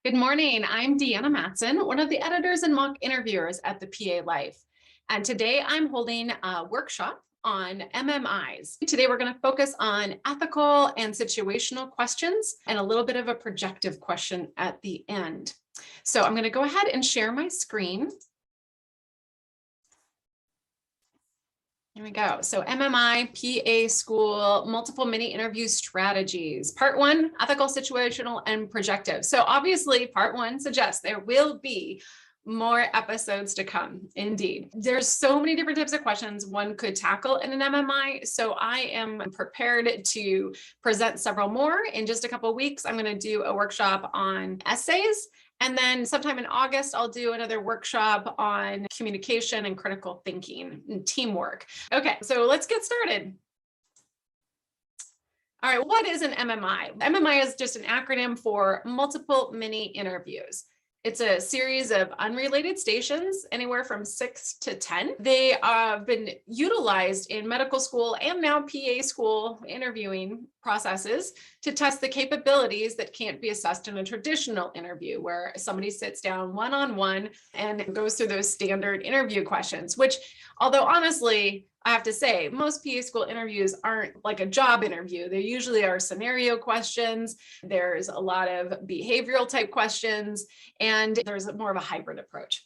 Good morning. I'm Deanna Matson, one of the editors and mock interviewers at the PA Life. And today I'm holding a workshop on MMIs. Today we're going to focus on ethical and situational questions and a little bit of a projective question at the end. So I'm going to go ahead and share my screen. Here we go. So MMI, PA school, multiple mini interview strategies. Part one, ethical, situational, and projective. So obviously part one suggests there will be more episodes to come. Indeed. There's so many different types of questions one could tackle in an MMI. So I am prepared to present several more. In just a couple of weeks, I'm going to do a workshop on essays. And then sometime in August, I'll do another workshop on communication and critical thinking and teamwork. Okay, so let's get started. All right, what is an MMI? MMI is just an acronym for multiple mini interviews. It's a series of unrelated stations, anywhere from 6 to 10. They have been utilized in medical school and now PA school interviewing processes to test the capabilities that can't be assessed in a traditional interview, where somebody sits down one-on-one and goes through those standard interview questions, which, although honestly, I have to say, most PA school interviews aren't like a job interview. They usually are scenario questions. There's a lot of behavioral type questions, and there's more of a hybrid approach.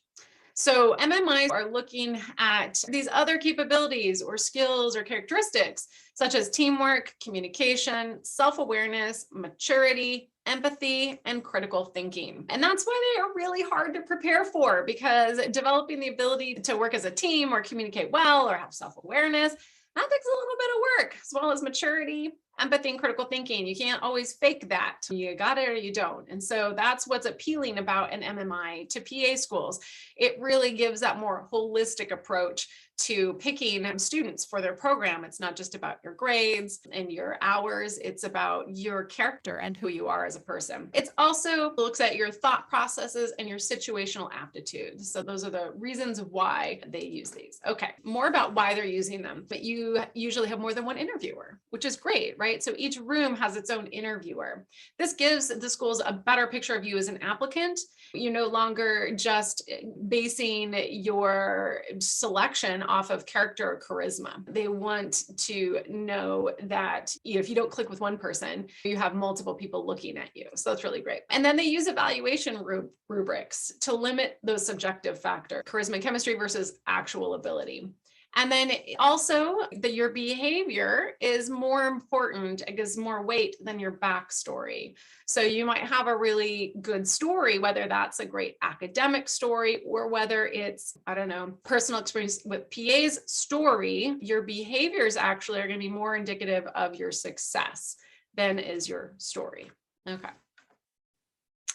So MMIs are looking at these other capabilities or skills or characteristics, such as teamwork, communication, self-awareness, maturity, empathy, and critical thinking. And that's why they are really hard to prepare for, because developing the ability to work as a team or communicate well or have self-awareness, that takes a little bit of work, as well as maturity, empathy, and critical thinking. You can't always fake that. You got it or you don't. And so that's what's appealing about an MMI to PA schools. It really gives that more holistic approach to picking students for their program. It's not just about your grades and your hours. It's about your character and who you are as a person. It also looks at your thought processes and your situational aptitude. So those are the reasons why they use these. Okay, more about why they're using them. But you usually have more than one interviewer, which is great, right? So each room has its own interviewer. This gives the schools a better picture of you as an applicant. You're no longer just basing your selection off of character or charisma. They want to know that if you don't click with one person, you have multiple people looking at you. So that's really great. And then they use evaluation rubrics to limit those subjective factors, charisma and chemistry versus actual ability. And then also your behavior is more important, it gives more weight than your backstory. So you might have a really good story, whether that's a great academic story or whether it's, I don't know, personal experience with PA's story. Your behaviors actually are going to be more indicative of your success than is your story. Okay.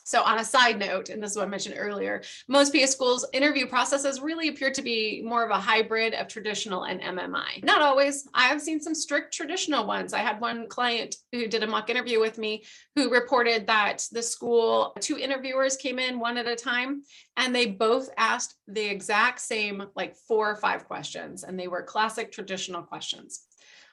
So on a side note, and this is what I mentioned earlier, most PA schools interview processes really appear to be more of a hybrid of traditional and MMI. Not always. I have seen some strict traditional ones. I had one client who did a mock interview with me who reported that the school, 2 interviewers came in one at a time, and they both asked the exact same, like 4 or 5 questions, and they were classic traditional questions.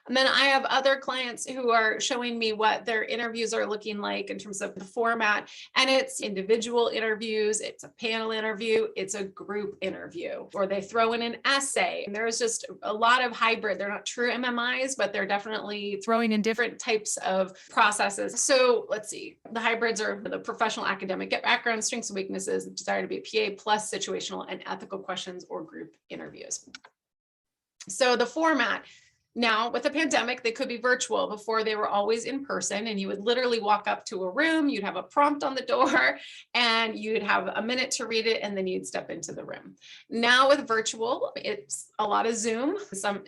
And then I have other clients who are showing me what their interviews are looking like in terms of the format. And it's individual interviews, it's a panel interview, it's a group interview, or they throw in an essay. And there's just a lot of hybrid. They're not true MMIs, but they're definitely throwing in different types of processes. So let's see. The hybrids are the professional academic background, strengths and weaknesses, desire to be a PA, plus situational and ethical questions or group interviews. So the format. Now, with the pandemic, they could be virtual. Before, they were always in person, and you would literally walk up to a room, you'd have a prompt on the door, and you'd have a minute to read it, and then you'd step into the room. Now with virtual, it's a lot of Zoom.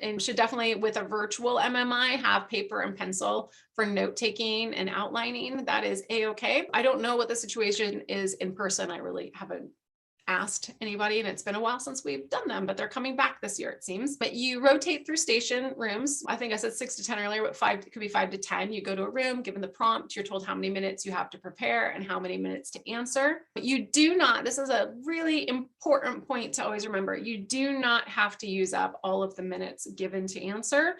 And should definitely, with a virtual MMI, have paper and pencil for note-taking and outlining. That is A-okay. I don't know what the situation is in person. I really haven't asked anybody, and it's been a while since we've done them, but they're coming back this year, it seems. But you rotate through station rooms. I think I said 6 to 10 earlier, but 5, it could be 5 to 10. You go to a room, given the prompt, you're told how many minutes you have to prepare and how many minutes to answer. But you do not, this is a really important point to always remember, you do not have to use up all of the minutes given to answer.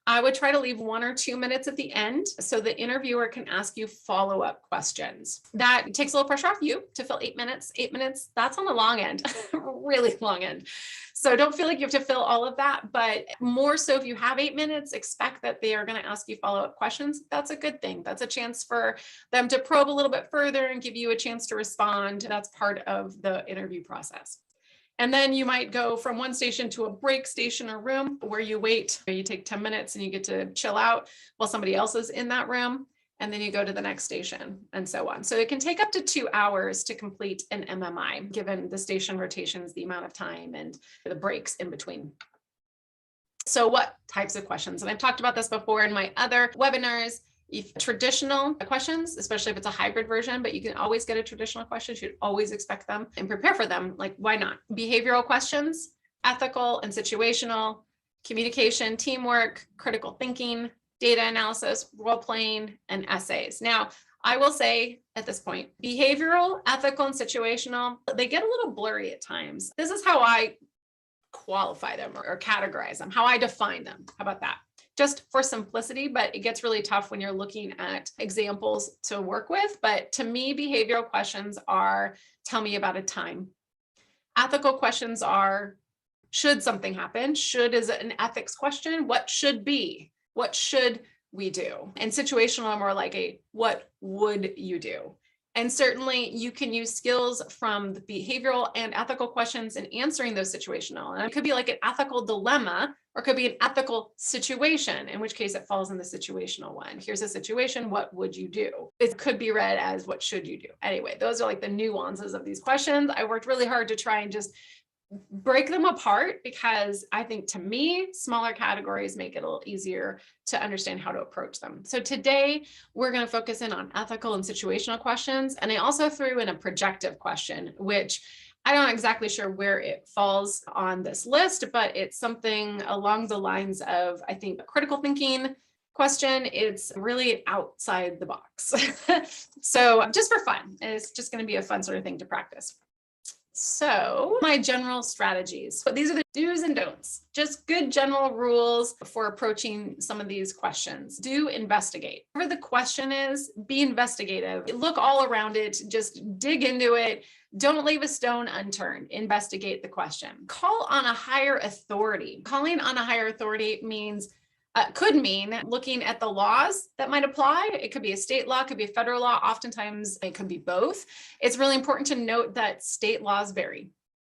I would try to leave 1 or 2 minutes at the end so the interviewer can ask you follow-up questions. That takes a little pressure off you to fill 8 minutes. 8 minutes, that's on the long end, really long end. So don't feel like you have to fill all of that, but more so if you have 8 minutes, expect that they are going to ask you follow-up questions. That's a good thing. That's a chance for them to probe a little bit further and give you a chance to respond. That's part of the interview process. And then you might go from one station to a break station or room where you wait, you take 10 minutes and you get to chill out while somebody else is in that room. And then you go to the next station and so on. So it can take up to 2 hours to complete an MMI, given the station rotations, the amount of time and the breaks in between. So what types of questions? And I've talked about this before in my other webinars. If traditional questions, especially if it's a hybrid version, but you can always get a traditional question, you should always expect them and prepare for them. Like, why not? Behavioral questions, ethical and situational, communication, teamwork, critical thinking, data analysis, role playing, and essays. Now, I will say at this point, behavioral, ethical, and situational, they get a little blurry at times. This is how I qualify them or categorize them, how I define them. How about that? Just for simplicity, but it gets really tough when you're looking at examples to work with. But to me, behavioral questions are, tell me about a time. Ethical questions are, should something happen? Should is an ethics question. What should be? What should we do? And situational are more like a, what would you do? And certainly you can use skills from the behavioral and ethical questions in answering those situational. And it could be like an ethical dilemma, or it could be an ethical situation, in which case it falls in the situational one. Here's a situation, what would you do? It could be read as, what should you do? Anyway, those are like the nuances of these questions. I worked really hard to try and just break them apart, because I think, to me, smaller categories make it a little easier to understand how to approach them. So today we're going to focus in on ethical and situational questions. And I also threw in a projective question, which I'm not exactly sure where it falls on this list, but it's something along the lines of, I think, a critical thinking question. It's really outside the box. So just for fun, it's just going to be a fun sort of thing to practice. So my general strategies. So these are the do's and don'ts, just good general rules for approaching some of these questions. Do investigate. Whatever the question is, be investigative. Look all around it, just dig into it. Don't leave a stone unturned. Investigate the question. Call on a higher authority. Calling on a higher authority means could mean looking at the laws that might apply. It could be a state law, it could be a federal law. Oftentimes it could be both. It's really important to note that state laws vary.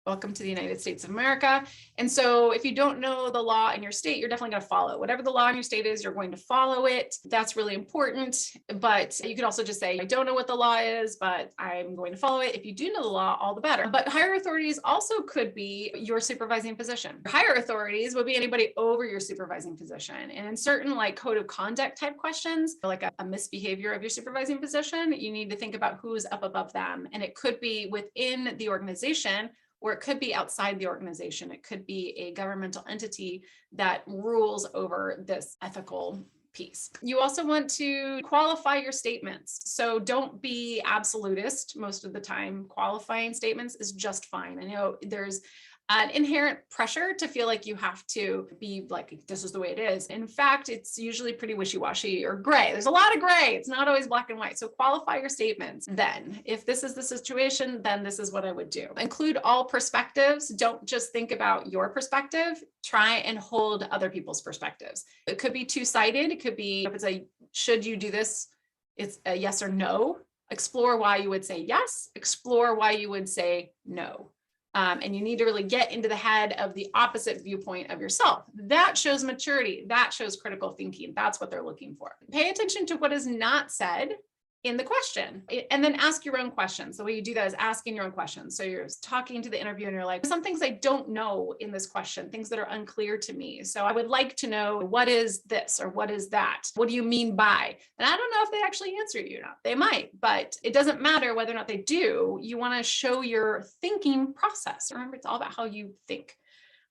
Welcome to the United States of America. And so if you don't know the law in your state, you're definitely going to follow whatever the law in your state is, you're going to follow it. That's really important. But you could also just say, I don't know what the law is, but I'm going to follow it. If you do know the law, all the better. But higher authorities also could be your supervising physician. Higher authorities would be anybody over your supervising physician. And in certain like code of conduct type questions, like a misbehavior of your supervising physician, you need to think about who's up above them. And it could be within the organization, or it could be outside the organization. It could be a governmental entity that rules over this ethical piece. You also want to qualify your statements. So don't be absolutist most of the time. Qualifying statements is just fine. I know there's an inherent pressure to feel like you have to be like, this is the way it is. In fact, it's usually pretty wishy-washy or gray. There's a lot of gray. It's not always black and white. So qualify your statements. Then if this is the situation, then this is what I would do. Include all perspectives. Don't just think about your perspective. Try and hold other people's perspectives. It could be two-sided. It could be, if it's a, should you do this? It's a yes or no. Explore why you would say yes. Explore why you would say no. And you need to really get into the head of the opposite viewpoint of yourself. That shows maturity. That shows critical thinking. That's what they're looking for. Pay attention to what is not said in the question, and then ask your own questions. The way you do that is asking your own questions. So you're talking to the interviewer and you're like, some things I don't know in this question, things that are unclear to me. So I would like to know, what is this or what is that? What do you mean by? And I don't know if they actually answer you or not. They might, but it doesn't matter whether or not they do. You want to show your thinking process. Remember, it's all about how you think.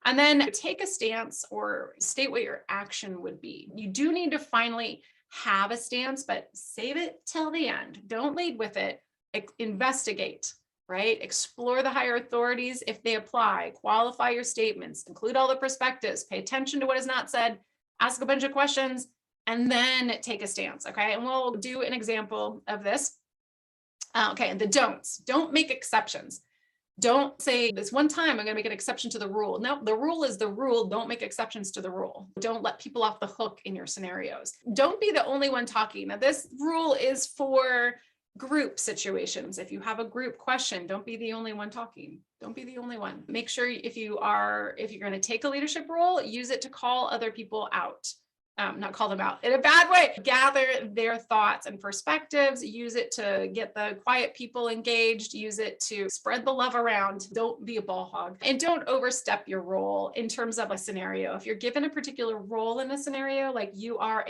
And then take a stance or state what your action would be. You do need to finally have a stance, but save it till the end. Don't lead with it. Investigate, right? Explore the higher authorities if they apply. Qualify your statements. Include all the perspectives. Pay attention to what is not said. ask a bunch of questions, and then take a stance. Okay. And we'll do an example of this. Okay. And the don'ts: don't make exceptions. Don't say, this one time I'm going to make an exception to the rule. No, the rule is the rule. Don't make exceptions to the rule. Don't let people off the hook in your scenarios. Don't be the only one talking. Now, this rule is for group situations. If you have a group question, don't be the only one talking. Don't be the only one. Make sure if you're going to take a leadership role, use it to call other people out. Not call them out in a bad way. Gather their thoughts and perspectives. Use it to get the quiet people engaged. Use it to spread the love around. Don't be a ball hog, and don't overstep your role in terms of a scenario. If you're given a particular role in a scenario, like you are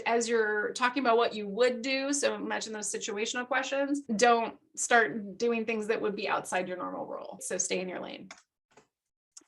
as you're talking about what you would do, so imagine those situational questions, don't start doing things that would be outside your normal role. So stay in your lane.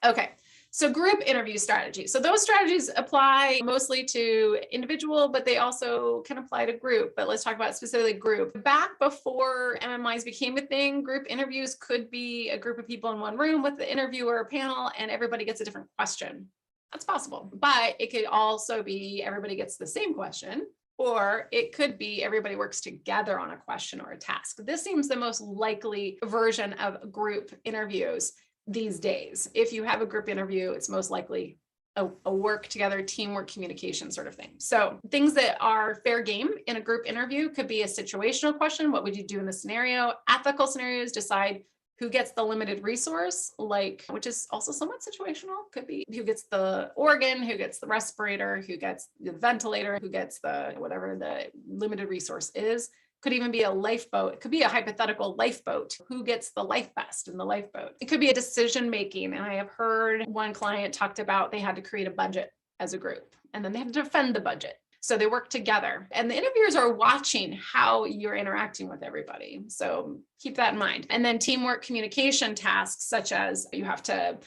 Okay. So group interview strategy. So those strategies apply mostly to individual, but they also can apply to group. But let's talk about specifically group. Back before MMIs became a thing, group interviews could be a group of people in one room with the interviewer or panel, and everybody gets a different question. That's possible. But it could also be everybody gets the same question, or it could be everybody works together on a question or a task. This seems the most likely version of group interviews these days. If you have a group interview, it's most likely a work together, teamwork, communication sort of thing. So things that are fair game in a group interview could be a situational question: what would you do in this scenario? Ethical scenarios: decide who gets the limited resource, which is also somewhat situational. Could be who gets the organ, who gets the respirator, who gets the ventilator, who gets the whatever the limited resource is. Could even be a lifeboat. It could be a hypothetical lifeboat. Who gets the life vest in the lifeboat? It could be a decision making. And I have heard one client talked about they had to create a budget as a group, and then they had to defend the budget. So they work together, and the interviewers are watching how you're interacting with everybody. So keep that in mind. And then teamwork communication tasks, such as you have to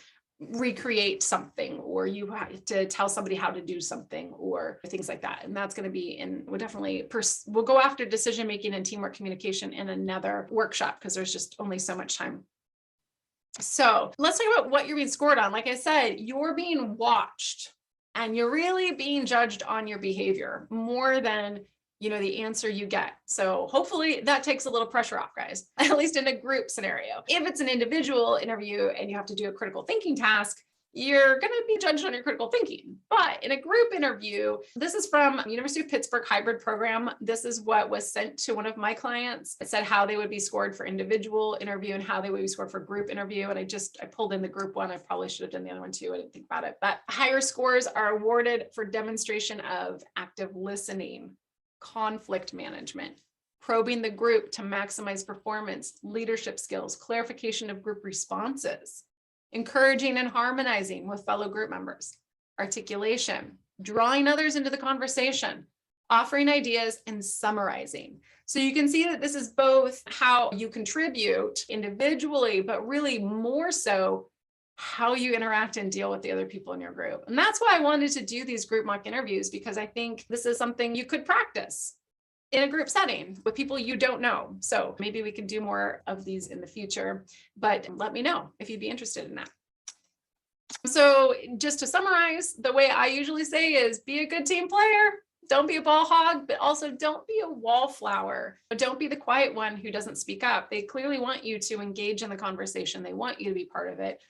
recreate something, or you have to tell somebody how to do something, or things like that. And that's going to be we'll go after decision making and teamwork communication in another workshop, because there's just only so much time. So let's talk about what you're being scored on. Like I said, you're being watched, and you're really being judged on your behavior more than the answer you get. So hopefully that takes a little pressure off, guys, at least in a group scenario. If it's an individual interview and you have to do a critical thinking task, you're going to be judged on your critical thinking. But in a group interview, this is from University of Pittsburgh hybrid program. This is what was sent to one of my clients. It said how they would be scored for individual interview and how they would be scored for group interview. And I pulled in the group one. I probably should have done the other one too. I didn't think about it. But higher scores are awarded for demonstration of active listening, conflict management, probing the group to maximize performance, leadership skills, clarification of group responses, encouraging and harmonizing with fellow group members, articulation, drawing others into the conversation, offering ideas, and summarizing. So you can see that this is both how you contribute individually, but really more so how you interact and deal with the other people in your group. And that's why I wanted to do these group mock interviews, because I think this is something you could practice in a group setting with people you don't know. So maybe we can do more of these in the future, but let me know if you'd be interested in that. So just to summarize, the way I usually say is be a good team player. Don't be a ball hog, but also don't be a wallflower. Don't be the quiet one who doesn't speak up. They clearly want you to engage in the conversation. They want you to be part of it.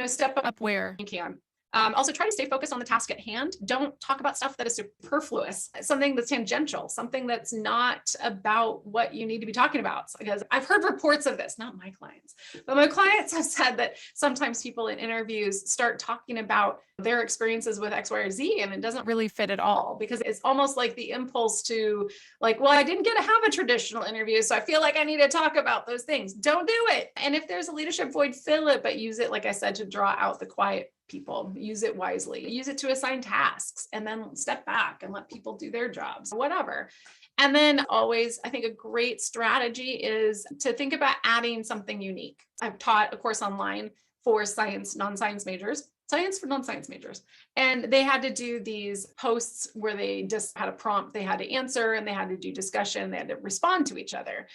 Step up where you can. Also try to stay focused on the task at hand. Don't talk about stuff that is superfluous, something that's tangential, something that's not about what you need to be talking about. Because I've heard reports of this, not my clients, but my clients have said that sometimes people in interviews start talking about their experiences with X, Y, or Z, and it doesn't really fit at all, because it's almost like the impulse to well, I didn't get to have a traditional interview, so I feel like I need to talk about those things. Don't do it. And if there's a leadership void, fill it, but use it, like I said, to draw out the quiet people. Use it wisely. Use it to assign tasks, and then step back and let people do their jobs, whatever. And then always, I think a great strategy is to think about adding something unique. I've taught a course online for non-science majors, science for non-science majors. And they had to do these posts where they just had a prompt they had to answer, and they had to do discussion. They had to respond to each other.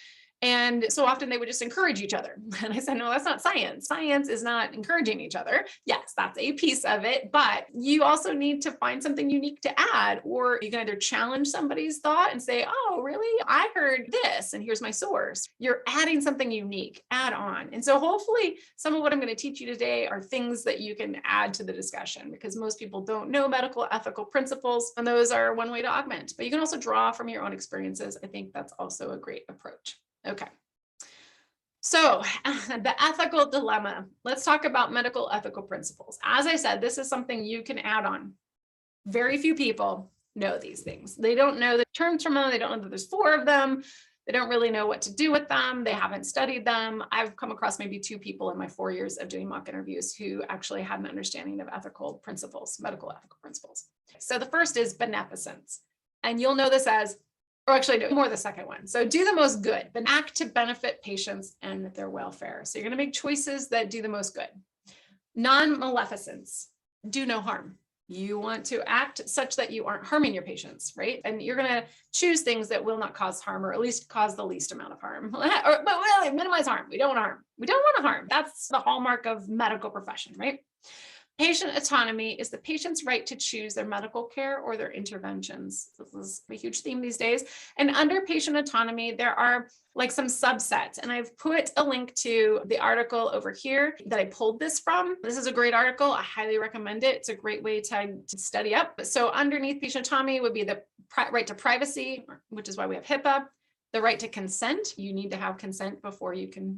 And so often they would just encourage each other. And I said, no, that's not science. Science is not encouraging each other. Yes, that's a piece of it, but you also need to find something unique to add, or you can either challenge somebody's thought and say, oh, really? I heard this, and here's my source. You're adding something unique, add on. And so hopefully some of what I'm going to teach you today are things that you can add to the discussion, because most people don't know medical ethical principles, and those are one way to augment, but you can also draw from your own experiences. I think that's also a great approach. Okay. So the ethical dilemma. Let's talk about medical ethical principles. As I said, this is something you can add on. Very few people know these things. They don't know the terms from them. They don't know that there's 4 of them. They don't really know what to do with them. They haven't studied them. I've come across maybe 2 people in my 4 years of doing mock interviews who actually had an understanding of ethical principles, medical ethical principles. So the first is beneficence. And you'll know this as, or actually no, more the second one. So do the most good, but act to benefit patients and their welfare. So you're going to make choices that do the most good. Non-maleficence, do no harm. You want to act such that you aren't harming your patients, right? And you're going to choose things that will not cause harm, or at least cause the least amount of harm. But really minimize harm. We don't want to harm. We don't want to harm. That's the hallmark of medical profession, right? Patient autonomy is the patient's right to choose their medical care or their interventions. This is a huge theme these days. And under patient autonomy, there are like some subsets. And I've put a link to the article over here that I pulled this from. This is a great article. I highly recommend it. It's a great way to study up. So underneath patient autonomy would be the right to privacy, which is why we have HIPAA, the right to consent. You need to have consent before you can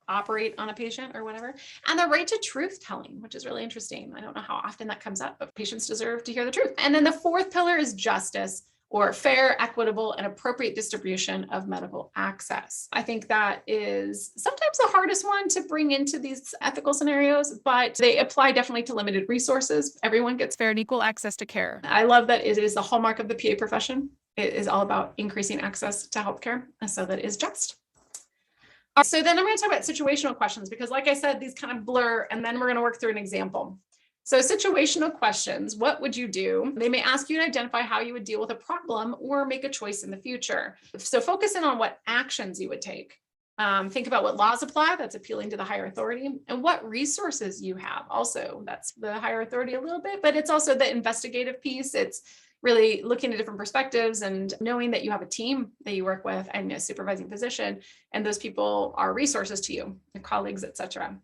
operate on a patient or whatever, and the right to truth telling, which is really interesting. I don't know how often that comes up, but patients deserve to hear the truth. And then the 4th pillar is justice, or fair, equitable, and appropriate distribution of medical access. I think that is sometimes the hardest one to bring into these ethical scenarios, but they apply definitely to limited resources. Everyone gets fair and equal access to care. I love that it is the hallmark of the PA profession. It is all about increasing access to healthcare, and so that is just. So then I'm going to talk about situational questions, because like I said, these kind of blur, and then we're going to work through an example. So situational questions, what would you do? They may ask you to identify how you would deal with a problem or make a choice in the future. So focus in on what actions you would take. Think about what laws apply, that's appealing to the higher authority, and what resources you have. Also, that's the higher authority a little bit, but it's also the investigative piece. It's really looking at different perspectives and knowing that you have a team that you work with and a supervising physician, and those people are resources to you, your colleagues, etc.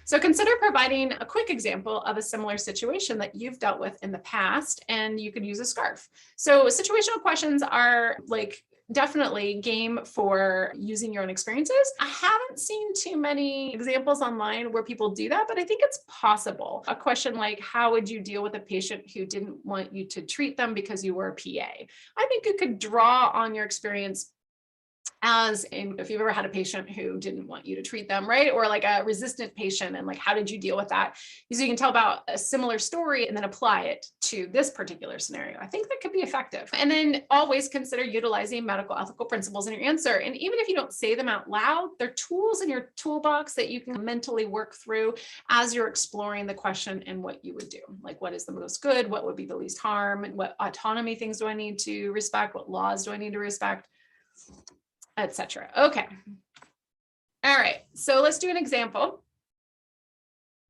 So consider providing a quick example of a similar situation that you've dealt with in the past, and you could use a scarf. So situational questions are like definitely game for using your own experiences. I haven't seen too many examples online where people do that, but I think it's possible. A question like, how would you deal with a patient who didn't want you to treat them because you were a PA? I think you could draw on your experience as in, if you've ever had a patient who didn't want you to treat them, right? Or like a resistant patient, and like, how did you deal with that? So you can tell about a similar story and then apply it to this particular scenario. I think that could be effective. And then always consider utilizing medical ethical principles in your answer. And even if you don't say them out loud, they're tools in your toolbox that you can mentally work through as you're exploring the question and what you would do. Like, what is the most good? What would be the least harm? And what autonomy things do I need to respect? What laws do I need to respect? Etc. Okay. All right. So let's do an example.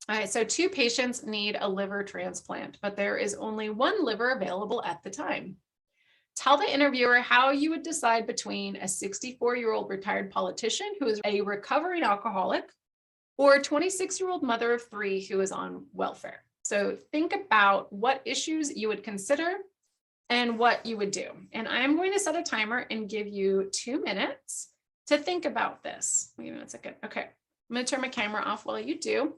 All right. So 2 patients need a liver transplant, but there is only 1 liver available at the time. Tell the interviewer how you would decide between a 64-year-old retired politician who is a recovering alcoholic or a 26-year-old mother of 3 who is on welfare. So think about what issues you would consider and what you would do. And I'm going to set a timer and give you 2 minutes to think about this. Wait a second. Okay. I'm going to turn my camera off while you do.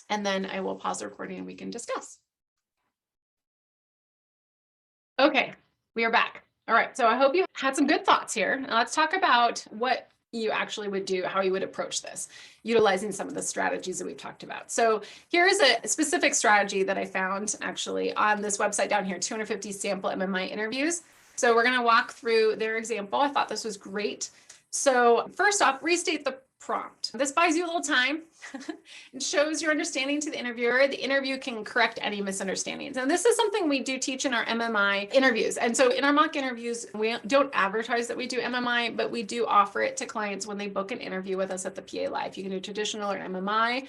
And then I will pause the recording and we can discuss. Okay, we are back. All right. So I hope you had some good thoughts here. Now let's talk about what you actually would do, how you would approach this, utilizing some of the strategies that we've talked about. So here's a specific strategy that I found actually on this website down here, 250 sample MMI interviews. So we're going to walk through their example. I thought this was great. So first off, restate the prompt. This buys you a little time and shows your understanding to the interviewer. The interview can correct any misunderstandings. And this is something we do teach in our MMI interviews. And so in our mock interviews, we don't advertise that we do MMI, but we do offer it to clients when they book an interview with us at the PA Live. You can do traditional or MMI.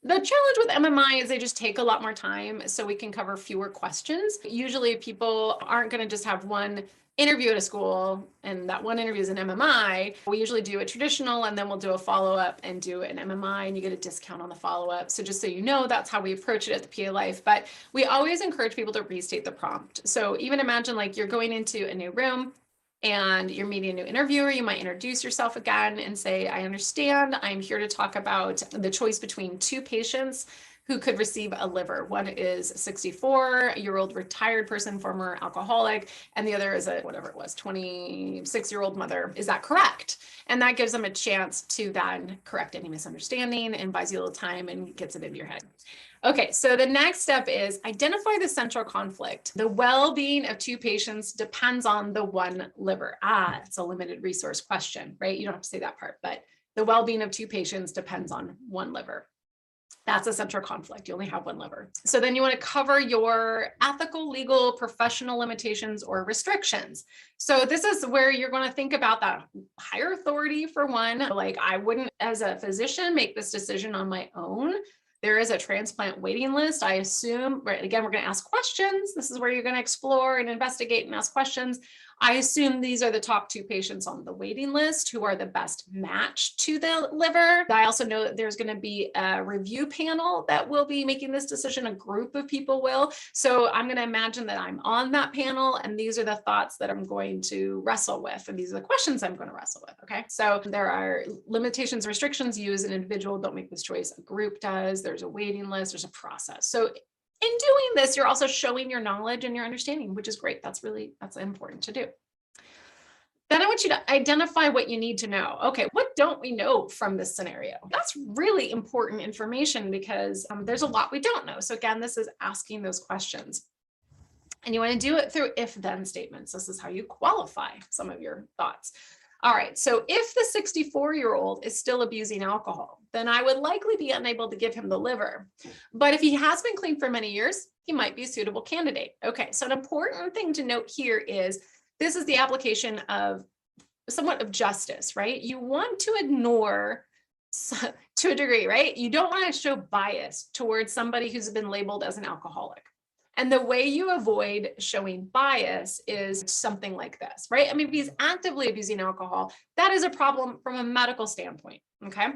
The challenge with MMI is they just take a lot more time, so we can cover fewer questions. Usually people aren't going to just have one interview at a school and that one interview is an MMI. We usually do a traditional and then we'll do a follow-up and do an MMI, and you get a discount on the follow-up. So just so you know, that's how we approach it at the PA Life. But we always encourage people to restate the prompt. So even imagine like you're going into a new room and you're meeting a new interviewer. You might introduce yourself again and say, I understand, I'm here to talk about the choice between two patients who could receive a liver. One is a 64-year-old retired person, former alcoholic, and the other is a, whatever it was, 26-year-old mother. Is that correct? And that gives them a chance to then correct any misunderstanding and buys you a little time and gets it into your head. Okay, so the next step is identify the central conflict. The well-being of two patients depends on the one liver. It's a limited resource question, right? You don't have to say that part, but the well-being of two patients depends on one liver. That's a central conflict. You only have one liver. So then you want to cover your ethical, legal, professional limitations or restrictions. So this is where you're going to think about that higher authority for one. Like, I wouldn't, as a physician, make this decision on my own. There is a transplant waiting list. I assume, right, again, we're going to ask questions. This is where you're going to explore and investigate and ask questions. I assume these are the top two patients on the waiting list who are the best match to the liver. I also know that there's going to be a review panel that will be making this decision. A group of people will. So I'm going to imagine that I'm on that panel, and these are the thoughts that I'm going to wrestle with. And these are the questions I'm going to wrestle with. Okay. So there are limitations, restrictions. You as an individual don't make this choice. A group does. There's a waiting list. There's a process. So in doing this, you're also showing your knowledge and your understanding, which is great. That's important to do. Then I want you to identify what you need to know. Okay, what don't we know from this scenario? That's really important information because there's a lot we don't know. So again, this is asking those questions. And you want to do it through if-then statements. This is how you qualify some of your thoughts. All right, so if the 64-year-old is still abusing alcohol, then I would likely be unable to give him the liver. But if he has been clean for many years, he might be a suitable candidate. Okay, so an important thing to note here is this is the application of somewhat of justice, right? You want to ignore to a degree, right? You don't want to show bias towards somebody who's been labeled as an alcoholic. And the way you avoid showing bias is something like this, right? I mean, if he's actively abusing alcohol, that is a problem from a medical standpoint, okay?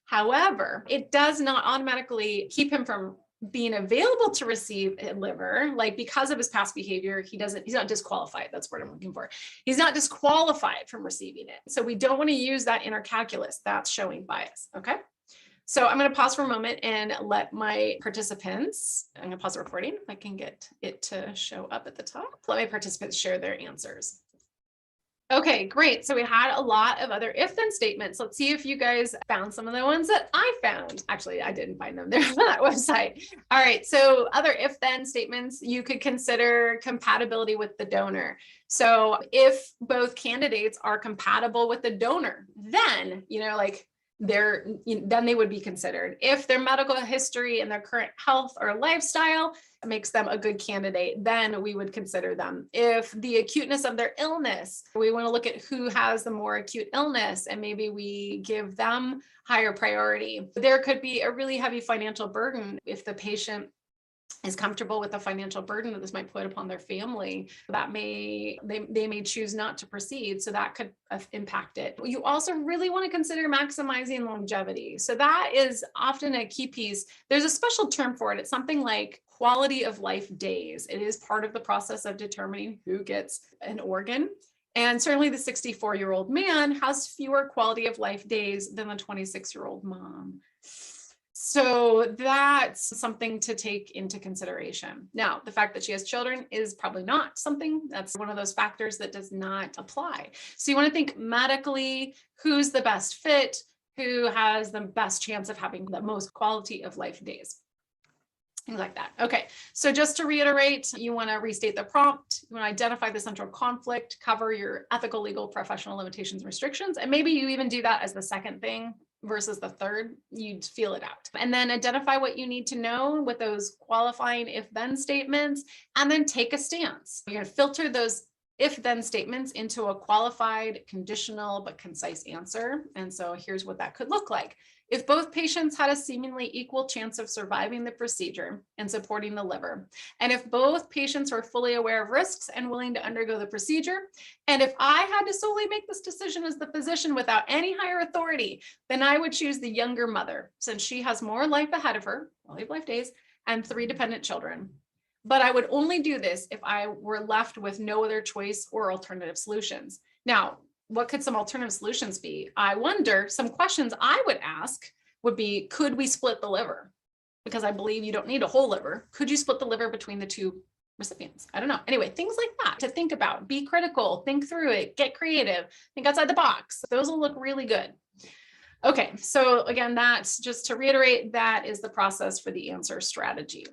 However, it does not automatically keep him from being available to receive a liver, like because of his past behavior, he's not disqualified. That's what I'm looking for. He's not disqualified from receiving it. So we don't want to use that in our calculus. That's showing bias, okay? So I'm going to pause for a moment and let my participants, I'm going to pause the recording if I can get it to show up at the top. Let my participants share their answers. Okay, great. So we had a lot of other if-then statements. Let's see if you guys found some of the ones that I found. Actually, I didn't find them. They're on that website. All right. So other if-then statements, you could consider compatibility with the donor. So if both candidates are compatible with the donor, then, then they would be considered. If their medical history and their current health or lifestyle makes them a good candidate, then we would consider them. If the acuteness of their illness, we want to look at who has the more acute illness and maybe we give them higher priority. There could be a really heavy financial burden if the patient is comfortable with the financial burden that this might put upon their family, that they may choose not to proceed. So that could impact it. You also really want to consider maximizing longevity. So that is often a key piece. There's a special term for it. It's something like quality of life days. It is part of the process of determining who gets an organ. And certainly the 64-year-old man has fewer quality of life days than the 26-year-old mom. So that's something to take into consideration. Now, the fact that she has children is probably not something. That's one of those factors that does not apply. So you want to think medically, who's the best fit, who has the best chance of having the most quality of life days. Things like that. Okay, so just to reiterate, you want to restate the prompt, you want to identify the central conflict, cover your ethical, legal, professional limitations and restrictions, and maybe you even do that as the second thing. versus the third, you'd feel it out. And then identify what you need to know with those qualifying if-then statements, and then take a stance. You're going to filter those if-then statements into a qualified, conditional, but concise answer. And so here's what that could look like. If both patients had a seemingly equal chance of surviving the procedure and supporting the liver, and if both patients were fully aware of risks and willing to undergo the procedure, and if I had to solely make this decision as the physician without any higher authority, then I would choose the younger mother, since she has more life ahead of her, quality of life days, and 3 dependent children. But I would only do this if I were left with no other choice or alternative solutions. Now, what could some alternative solutions be? I wonder, some questions I would ask would be, could we split the liver? Because I believe you don't need a whole liver. Could you split the liver between the 2 recipients? I don't know. Anyway, things like that to think about, be critical, think through it, get creative, think outside the box. Those will look really good. Okay, so again, that's just to reiterate, that is the process for the answer strategy.